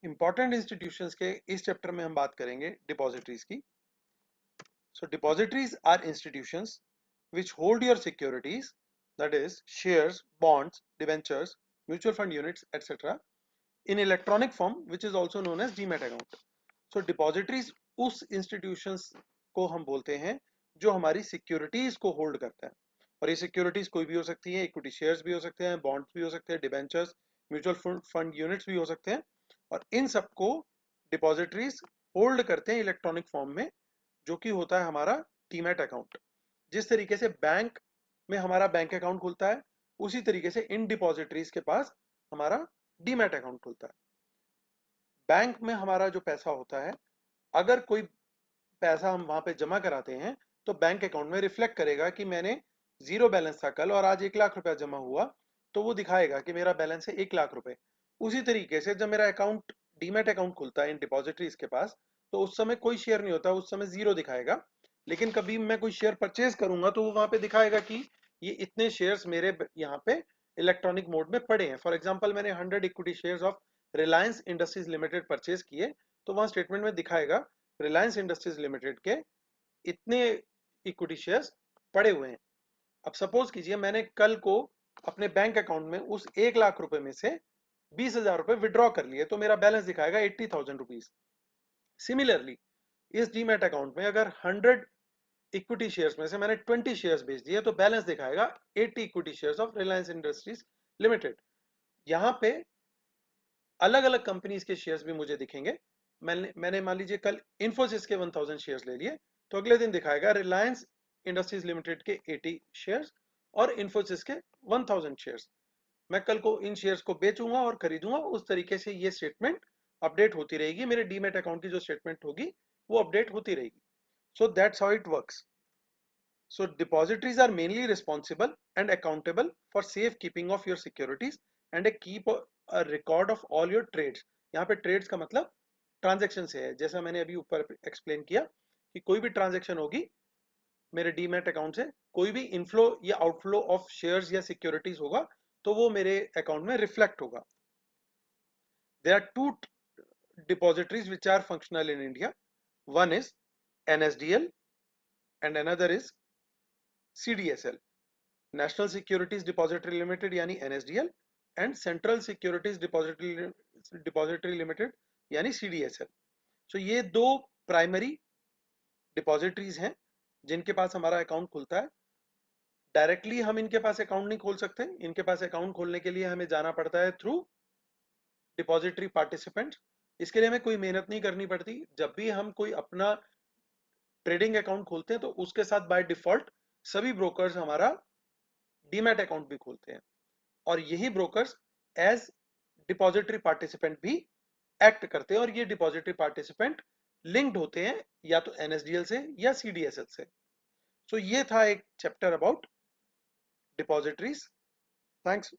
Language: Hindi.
इंपॉर्टेंट इंस्टीट्यूशंस के इस चैप्टर में हम बात करेंगे डिपॉजिटरीज की। So depositories are institutions which hold your securities, that is shares, bonds, debentures, mutual fund units, etc. in electronic form, which is also known as demat account. So depositories उस institutions को हम बोलते हैं जो हमारी सिक्योरिटीज को होल्ड करता है, और ये सिक्योरिटीज कोई भी हो सकती है, इक्विटी शेयर्स भी हो सकते हैं, बॉन्ड्स भी हो सकते हैं, डिबेंचर्स, म्यूचुअल फंड यूनिट्स भी हो सकते हैं, और इन सबको डिपॉजिटरीज होल्ड करते हैं इलेक्ट्रॉनिक फॉर्म में, जो कि होता है हमारा डीमैट अकाउंट। जिस तरीके से बैंक में हमारा बैंक अकाउंट खुलता है, उसी तरीके से इन डिपॉजिटरीज के पास हमारा डीमैट अकाउंट खुलता है। बैंक में हमारा जो पैसा होता है, अगर कोई पैसा हम वहां पे जमा कराते हैं तो बैंक अकाउंट में रिफ्लेक्ट करेगा कि मैंने जीरो बैलेंस था कल और आज 1 लाख रुपया जमा हुआ, तो वो दिखाएगा कि मेरा बैलेंस है 1 लाख रुपए। उसी तरीके से जब मेरा अकाउंट डीमैट अकाउंट खुलता है इन डिपॉजिटरीज के पास, तो उस समय कोई शेयर नहीं होता, उस समय जीरो दिखाएगा। लेकिन कभी मैं कोई शेयर परचेज करूंगा तो वो वहां पे दिखाएगा कि ये इतने शेयर्स मेरे यहाँ पे इलेक्ट्रॉनिक मोड में पड़े हैं। फॉर एग्जाम्पल मैंने 100 equity shares of Reliance industries limited purchase किए, तो वहां स्टेटमेंट में दिखाएगा रिलायंस इंडस्ट्रीज लिमिटेड के इतने इक्विटी शेयर्स पड़े हुए हैं। अब सपोज कीजिए मैंने कल को अपने बैंक अकाउंट में उस 1 लाख रुपए में से 20,000 रुपए विड्रॉ कर लिए, तो मेरा बैलेंस दिखाएगा 80,000 रुपीज। सिमिलरली इस डीमैट अकाउंट में अगर 100 इक्विटी शेयर्स में से मैंने 20 शेयर्स बेच दिए, तो बैलेंस दिखाएगा 80 equity shares of Reliance industries limited. यहाँ पे अलग अलग कंपनीज के शेयर्स भी मुझे दिखेंगे। मैंने मान लीजिए कल इन्फोसिस के 1000 शेयर्स ले लिए, तो अगले दिन दिखाएगा रिलायंस इंडस्ट्रीज लिमिटेड के 80 शेयर्स और इन्फोसिस के 1000 शेयर्स। मैं कल को इन शेयर्स को बेचूंगा और खरीदूंगा, उस तरीके से ये स्टेटमेंट अपडेट होती रहेगी, मेरे डीमैट अकाउंट की जो स्टेटमेंट होगी वो अपडेट होती रहेगी। So that's how it works. So depositories are mainly responsible and accountable for safe keeping of your securities and keep a record of all your trades. यहाँ पे trades का मतलब ट्रांजेक्शन से है, जैसा मैंने अभी ऊपर एक्सप्लेन किया कि कोई भी ट्रांजेक्शन होगी मेरे डीमैट अकाउंट से, कोई भी इनफ्लो या आउटफ्लो ऑफ शेयर्स या सिक्योरिटीज होगा, तो वो मेरे अकाउंट में रिफ्लेक्ट होगा। There are two depositories which are functional in India. One is NSDL and another is CDSL. National securities depository limited यानी NSDL and central securities depository limited यानी सीडीएसएल। सो ये दो प्राइमरी डिपॉजिटरीज हैं जिनके पास हमारा अकाउंट खुलता है। डायरेक्टली हम इनके पास अकाउंट नहीं खोल सकते, इनके पास अकाउंट खोलने के लिए हमें जाना पड़ता है थ्रू डिपॉजिटरी पार्टिसिपेंट। इसके लिए हमें कोई मेहनत नहीं करनी पड़ती। जब भी हम कोई अपना ट्रेडिंग अकाउंट खोलते हैं तो उसके साथ बाय डिफॉल्ट सभी ब्रोकर्स हमारा डीमैट अकाउंट भी खोलते हैं, और यही ब्रोकर्स एज डिपॉजिटरी पार्टिसिपेंट भी एक्ट करते हैं, और ये डिपॉजिटरी पार्टिसिपेंट लिंक्ड होते हैं या तो एनएसडीएल से या सीडीएसएल से। सो ये था एक चैप्टर अबाउट डिपॉजिटरीज। थैंक्स।